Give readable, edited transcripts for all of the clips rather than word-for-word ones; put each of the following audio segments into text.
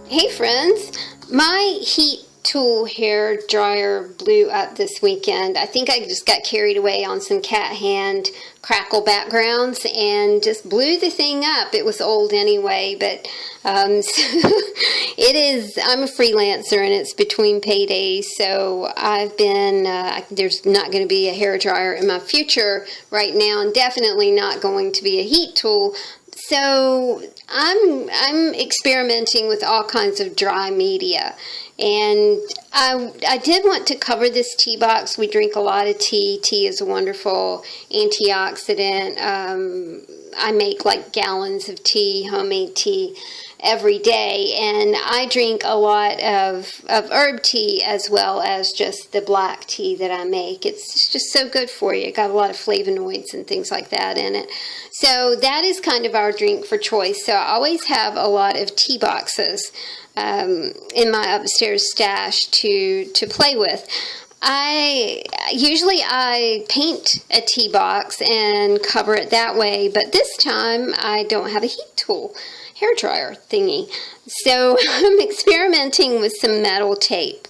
Hey friends, my heat tool hair dryer blew up this weekend. I think I just got carried away on some cat hand crackle backgrounds and just blew the thing up. It was old anyway, but so it is, I'm a freelancer and it's between paydays, so I've been, there's not going to be a hair dryer in my future right now, and definitely not going to be a heat tool. So I'm experimenting with all kinds of dry media, and I did want to cover this tea box. We drink a lot of tea. Tea is a wonderful antioxidant. I make like gallons of tea, homemade tea, every day, and I drink a lot of herb tea as well as just the black tea that I make. It's just so good for you. It got a lot of flavonoids and things like that in it. So that is kind of our drink for choice. So I always have a lot of tea boxes in my upstairs stash to play with. Usually I paint a tea box and cover it that way, but this time I don't have a heat tool hair dryer thingy. So I'm experimenting with some metal tape.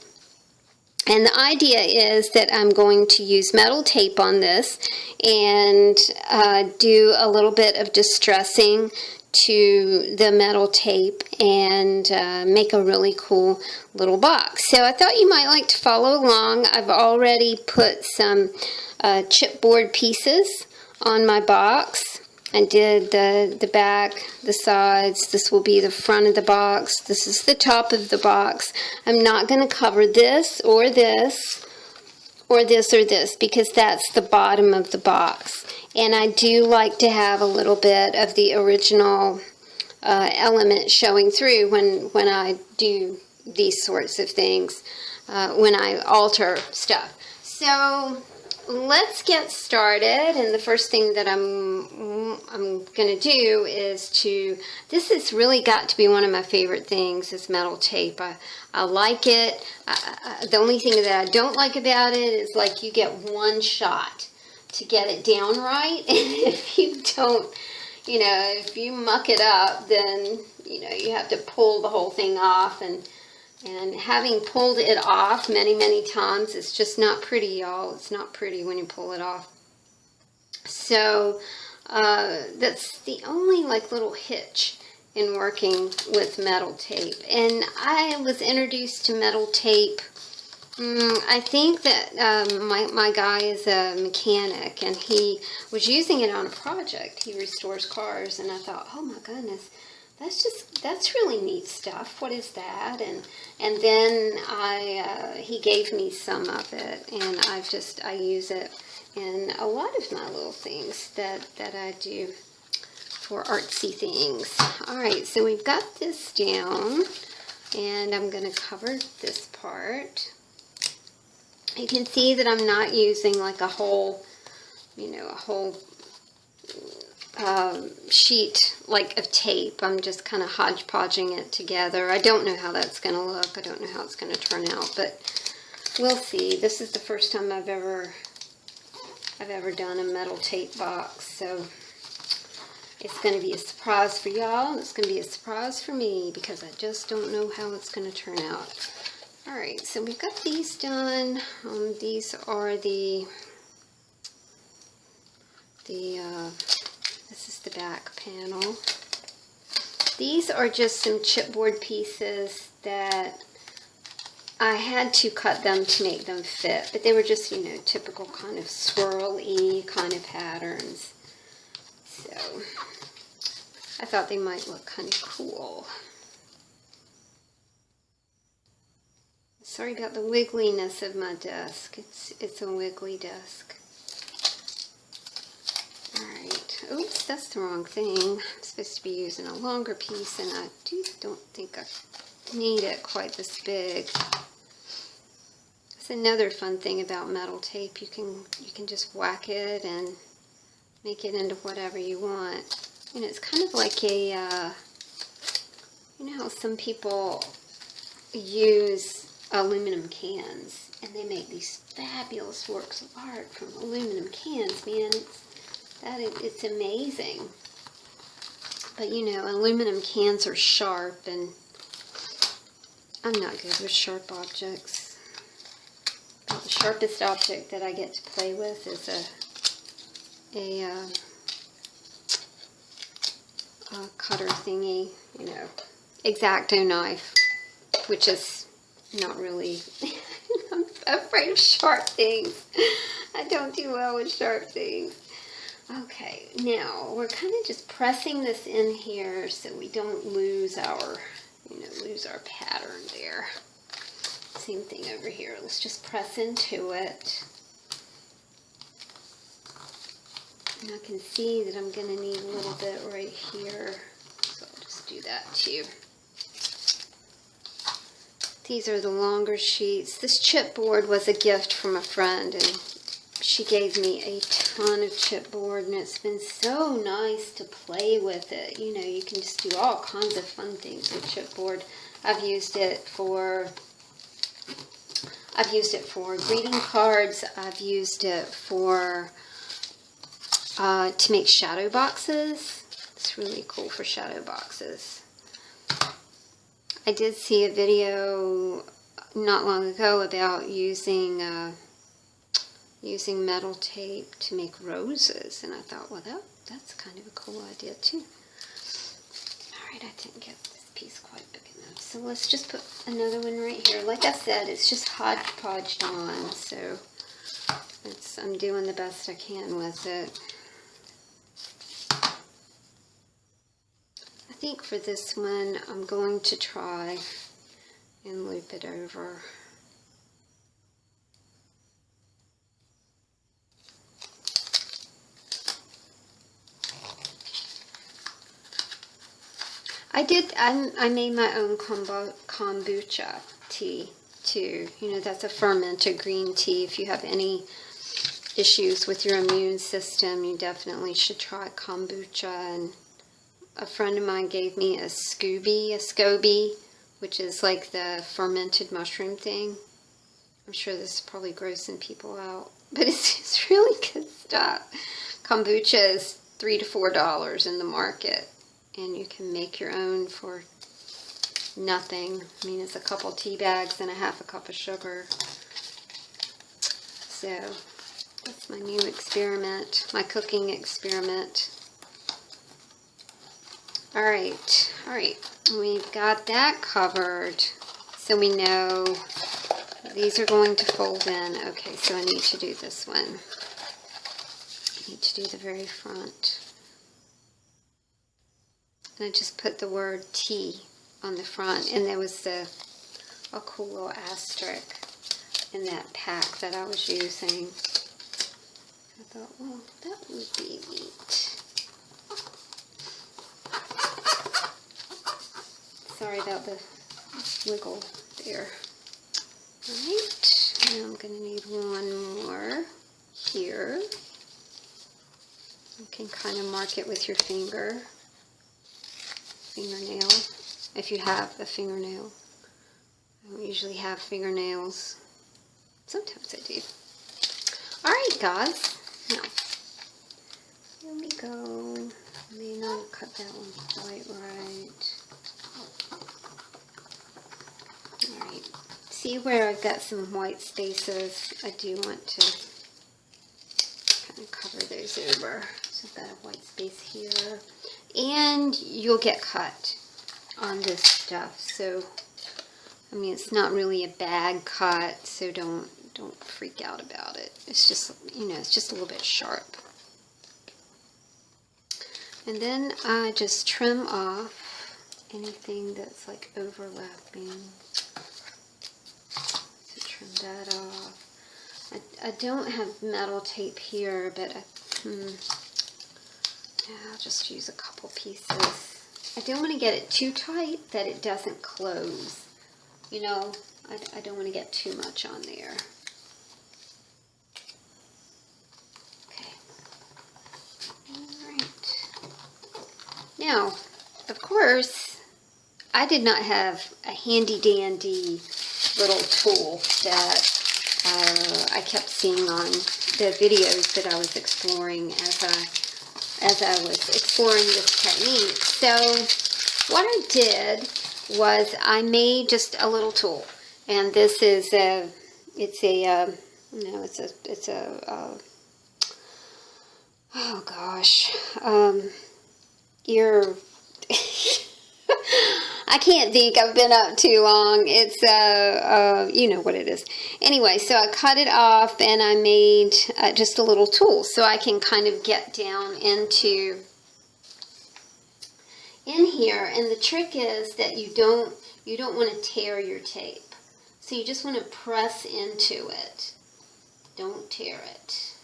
And the idea is that I'm going to use metal tape on this and do a little bit of distressing to the metal tape and make a really cool little box. So I thought you might like to follow along. I've already put some chipboard pieces on my box. I did the back, the sides. This will be the front of the box. This is the top of the box. I'm not going to cover this or this or this or this because that's the bottom of the box. And I do like to have a little bit of the original element showing through when I do these sorts of things, when I alter stuff. So let's get started, and the first thing that I'm going to do is this has really got to be one of my favorite things, is metal tape. I like it. The only thing that I don't like about it is like you get one shot to get it down right, and if you don't, if you muck it up, then, you have to pull the whole thing off, and having pulled it off many times, it's just not pretty, y'all. It's not pretty when you pull it off. So that's the only little hitch in working with metal tape. And I was introduced to metal tape. I think that my guy is a mechanic, and he was using it on a project. He restores cars, and I thought, oh my goodness, that's really neat stuff. What is that? And then he gave me some of it, and I use it in a lot of my little things that I do for artsy things. All right, so we've got this down, and I'm going to cover this part. You can see that I'm not using like a whole sheet of tape. I'm just kind of hodgepodging it together. I don't know how that's going to look. I don't know how it's going to turn out, but we'll see. This is the first time I've ever done a metal tape box, so it's going to be a surprise for y'all, and it's going to be a surprise for me because I just don't know how it's going to turn out. All right, so we've got these done. These are this is the back panel. These are just some chipboard pieces that I had to cut them to make them fit, but they were just, typical kind of swirl-y kind of patterns. So I thought they might look kind of cool. Sorry about the wiggliness of my desk. It's a wiggly desk. Alright. Oops, that's the wrong thing. I'm supposed to be using a longer piece, and I don't think I need it quite this big. That's another fun thing about metal tape. You can just whack it and make it into whatever you want. It's kind of like a you know how some people use aluminum cans, and they make these fabulous works of art from aluminum cans, man. It's amazing. But aluminum cans are sharp, and I'm not good with sharp objects. About the sharpest object that I get to play with is a cutter thingy, you know, X-Acto knife, which is not really, I'm afraid of sharp things. I don't do well with sharp things. Okay, now we're kind of just pressing this in here so we don't lose our, lose our pattern there. Same thing over here. Let's just press into it. And I can see that I'm going to need a little bit right here. So I'll just do that too. These are the longer sheets. This chipboard was a gift from a friend, and she gave me a ton of chipboard, and it's been so nice to play with it. You know, you can just do all kinds of fun things with chipboard. I've used it for greeting cards. I've used it for to make shadow boxes. It's really cool for shadow boxes. I did see a video not long ago about using metal tape to make roses, and I thought, well, that's kind of a cool idea too. Alright, I didn't get this piece quite big enough, so let's just put another one right here. Like I said, it's just hodgepodged on, so I'm doing the best I can with it. I think for this one, I'm going to try and loop it over. I made my own kombucha tea too. You know, that's a fermented green tea. If you have any issues with your immune system, you definitely should try kombucha. And a friend of mine gave me a SCOBY, which is like the fermented mushroom thing. I'm sure this is probably grossing people out, but it's really good stuff. Kombucha is $3 to $4 in the market, and you can make your own for nothing. I mean, it's a couple tea bags and a half a cup of sugar. So that's my new experiment, my cooking experiment. Alright, we've got that covered, so we know these are going to fold in. Okay, so I need to do this one. I need to do the very front. And I just put the word tea on the front, and there was a cool little asterisk in that pack that I was using. I thought, well, that would be neat. Sorry about the wiggle there. Alright, now I'm going to need one more here. You can kind of mark it with your fingernail, if you have a fingernail. I don't usually have fingernails. Sometimes I do. Alright guys, now, here we go. I may not have cut that one quite right. Alright, see where I've got some white spaces? I do want to kind of cover those over. So I've got a white space here. And you'll get cut on this stuff. So, I mean, it's not really a bag cut, so don't freak out about it. It's just, you know, it's just a little bit sharp. And then I just trim off anything that's like overlapping. So trim that off. I don't have metal tape here, but I'll just use a couple pieces. I don't want to get it too tight that it doesn't close. You know, I don't want to get too much on there. Okay. Alright. Now, of course, I did not have a handy-dandy little tool that I kept seeing on the videos that I was exploring as I was exploring this technique. So what I did was I made just a little tool. And this is a, oh gosh, ear, I can't think, I've been up too long. It's, you know what it is. Anyway, so I cut it off and I made just a little tool so I can kind of get down into in here. And the trick is that you don't want to tear your tape. So you just want to press into it. Don't tear it.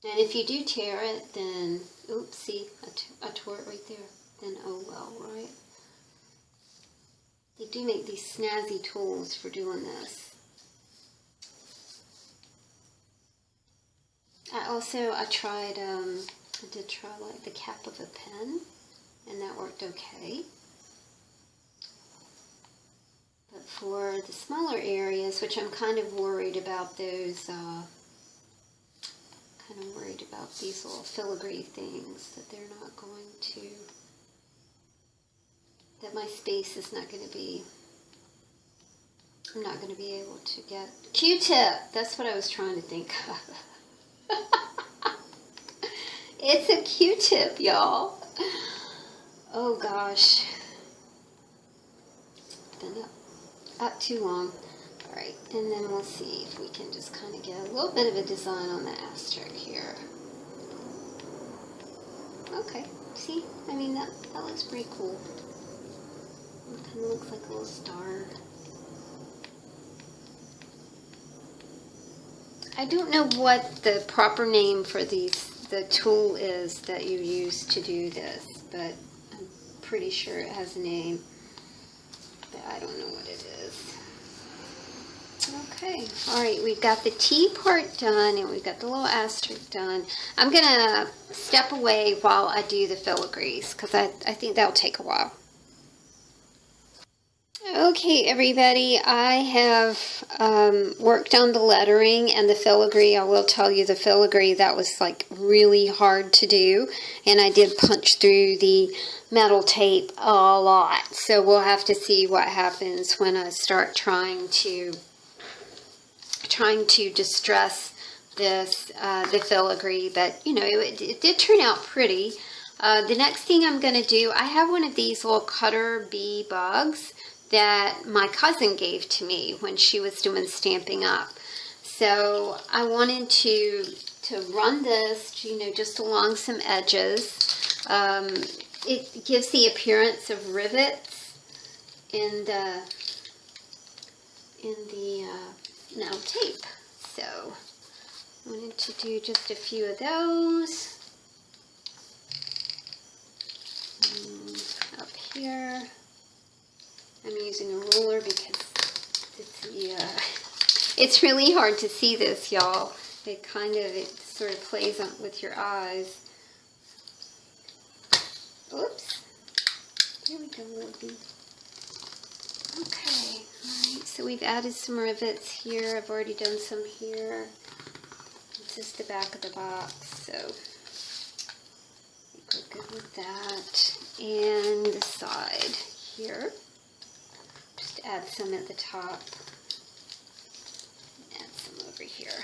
And if you do tear it, then, oops, see, I tore it right there. Then, oh well, right? They do make these snazzy tools for doing this. I did try like the cap of a pen, and that worked okay. But for the smaller areas, which I'm kind of worried about those, these little filigree things, that they're not going to, that my space is not going to be, I'm not going to be able to get. Q-tip, that's what I was trying to think of. It's a Q-tip, y'all. Oh gosh. Been up too long. Alright, and then we'll see if we can just kind of get a little bit of a design on the asterisk here. Okay, see? I mean, that looks pretty cool. It kind of looks like a little star. I don't know what the proper name for the tool is that you use to do this, but I'm pretty sure it has a name, but I don't know what it is. Okay, alright, we've got the T part done, and we've got the little asterisk done. I'm going to step away while I do the filigrees, because I think that'll take a while. Okay, everybody, I have worked on the lettering and the filigree. I will tell you, the filigree, that was like really hard to do, and I did punch through the metal tape a lot. So we'll have to see what happens when I start trying to distress this, the filigree. But, you know, it did turn out pretty. The next thing I'm going to do, I have one of these little cutter bee bugs that my cousin gave to me when she was doing Stampin' Up. So I wanted to run this, you know, just along some edges. It gives the appearance of rivets in the metal tape. So I wanted to do just a few of those. Up here. I'm using a ruler because it's really hard to see this, y'all. It sort of plays on with your eyes. Oops. There we go, Libby. Okay, alright, so we've added some rivets here. I've already done some here. This is the back of the box, so I think we're good with that. And the side here. Add some at the top, add some over here.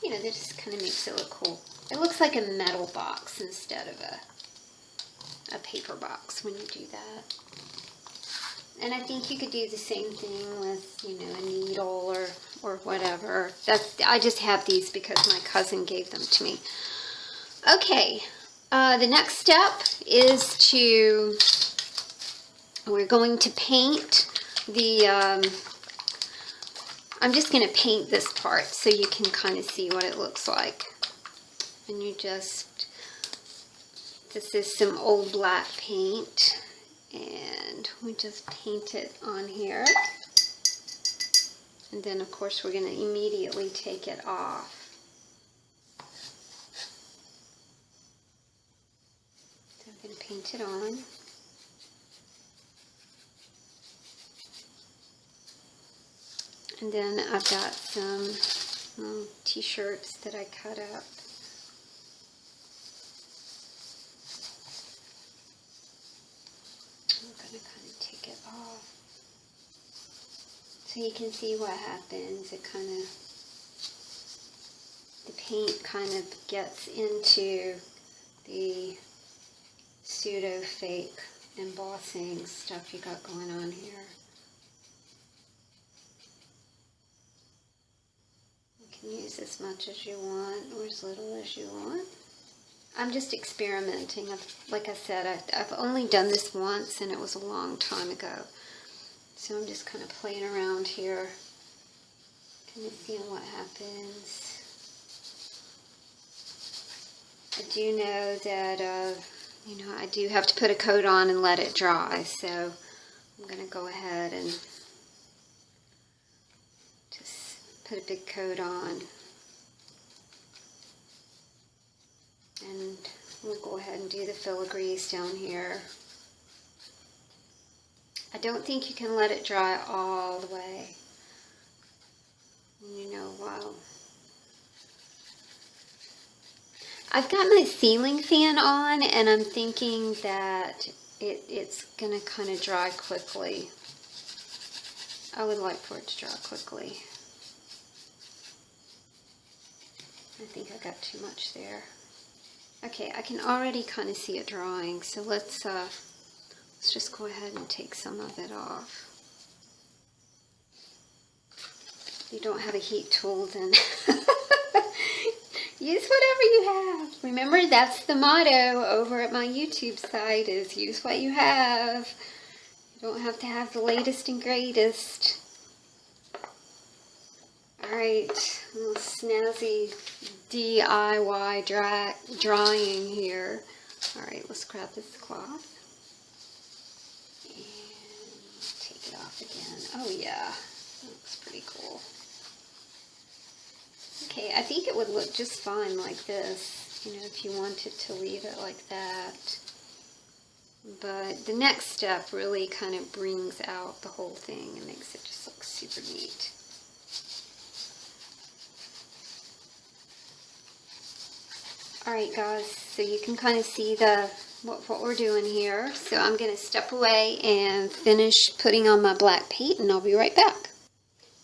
You know, that just kind of makes it look cool. It looks like a metal box instead of a paper box when you do that. And I think you could do the same thing with, you know, a needle or whatever. I just have these because my cousin gave them to me. Okay, the next step is we're going to paint I'm just going to paint this part so you can kind of see what it looks like. And this is some old black paint, and we just paint it on here. And then of course we're going to immediately take it off. So I'm going to paint it on. And then I've got some t-shirts that I cut up. So you can see what happens. It kind of, the paint kind of gets into the pseudo fake embossing stuff you got going on here. You can use as much as you want or as little as you want. I'm just experimenting. Like I said, I've only done this once and it was a long time ago. So I'm just kind of playing around here, kind of seeing what happens. I do know that, you know, I do have to put a coat on and let it dry. So I'm going to go ahead and just put a big coat on. And we'll go ahead and do the filigrees down here. I don't think you can let it dry all the way. You know, wow. I've got my ceiling fan on and I'm thinking that it's going to kind of dry quickly. I would like for it to dry quickly. I think I got too much there. Okay, I can already kind of see it drying, so let's just go ahead and take some of it off. If you don't have a heat tool, then use whatever you have. Remember, that's the motto over at my YouTube site, is use what you have. You don't have to have the latest and greatest. Alright, a little snazzy DIY drying here. Alright, let's grab this cloth and take it off again. Oh yeah, that looks pretty cool. Okay, I think it would look just fine like this, you know, if you wanted to leave it like that. But the next step really kind of brings out the whole thing and makes it just look super neat. Alright guys, so you can kind of see what we're doing here. So I'm going to step away and finish putting on my black paint and I'll be right back.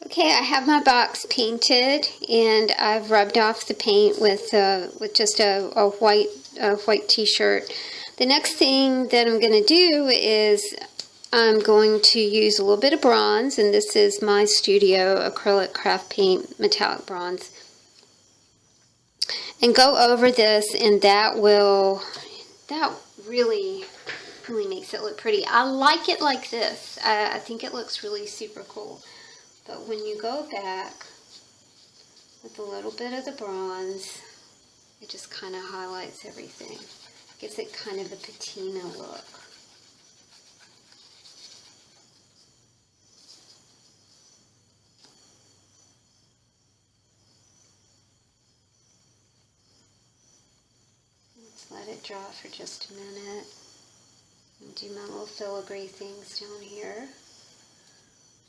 Okay, I have my box painted and I've rubbed off the paint with just a white t-shirt. The next thing that I'm going to do is I'm going to use a little bit of bronze, and this is my Studio Acrylic Craft Paint Metallic Bronze. And go over this, and that really makes it look pretty. I like it like this. I think it looks really super cool. But when you go back with a little bit of the bronze, it just kind of highlights everything. Gives it kind of a patina look. Let it dry for just a minute and do my little filigree things down here.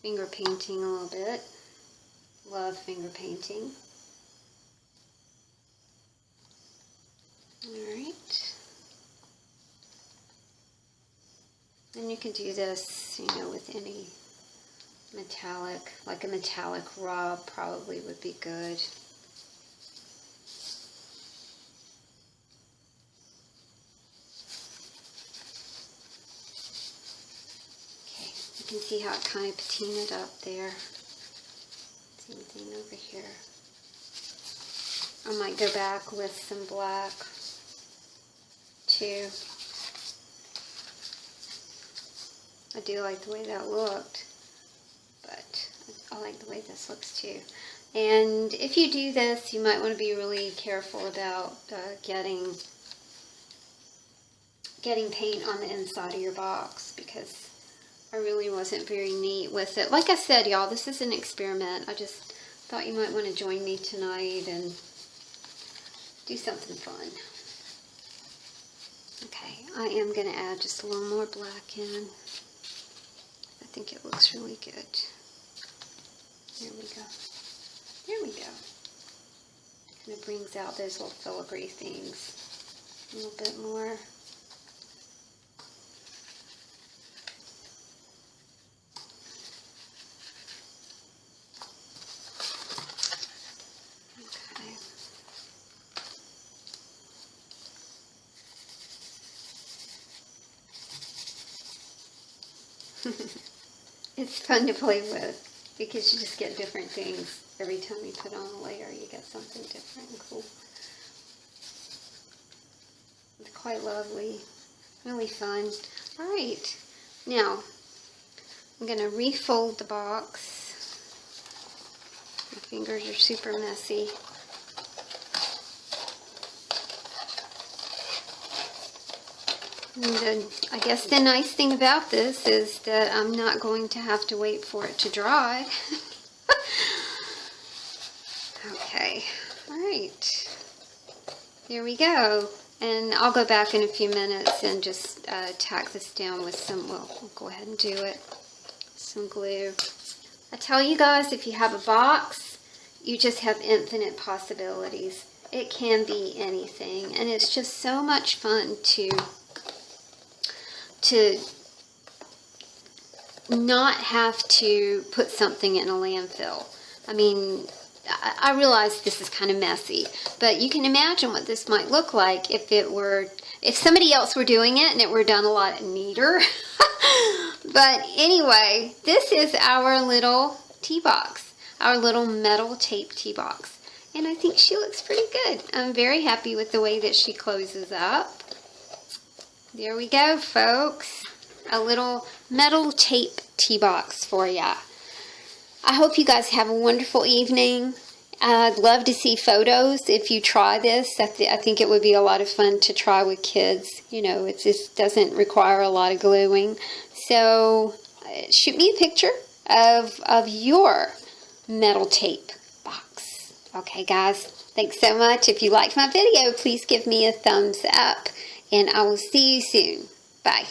Finger painting a little bit. Love finger painting. Alright. And you can do this, you know, with any metallic, like a metallic rub probably would be good. You can see how it kind of patinaed up there. Same thing over here. I might go back with some black too. I do like the way that looked, but I like the way this looks too. And if you do this, you might want to be really careful about getting paint on the inside of your box, because I really wasn't very neat with it. Like I said, y'all, this is an experiment. I just thought you might want to join me tonight and do something fun. Okay, I am going to add just a little more black in. I think it looks really good. There we go. There we go. Kind of brings out those little filigree things a little bit more. It's fun to play with because you just get different things. Every time you put on a layer, you get something different and cool. It's quite lovely. Really fun. Alright, now I'm going to refold the box. My fingers are super messy. And I guess the nice thing about this is that I'm not going to have to wait for it to dry. Okay, alright. There we go. And I'll go back in a few minutes and just tack this down with some, well, I'll go ahead and do it, some glue. I tell you guys, if you have a box, you just have infinite possibilities. It can be anything, and it's just so much fun to not have to put something in a landfill. I mean, I realize this is kind of messy, but you can imagine what this might look like if somebody else were doing it and it were done a lot neater. But anyway, this is our little tea box, our little metal tape tea box. And I think she looks pretty good. I'm very happy with the way that she closes up. There we go, folks. A little metal tape tea box for ya. I hope you guys have a wonderful evening. I'd love to see photos if you try this. I think it would be a lot of fun to try with kids. You know, it just doesn't require a lot of gluing. So shoot me a picture of your metal tape box. Okay, guys, thanks so much. If you liked my video, please give me a thumbs up, and I will see you soon. Bye.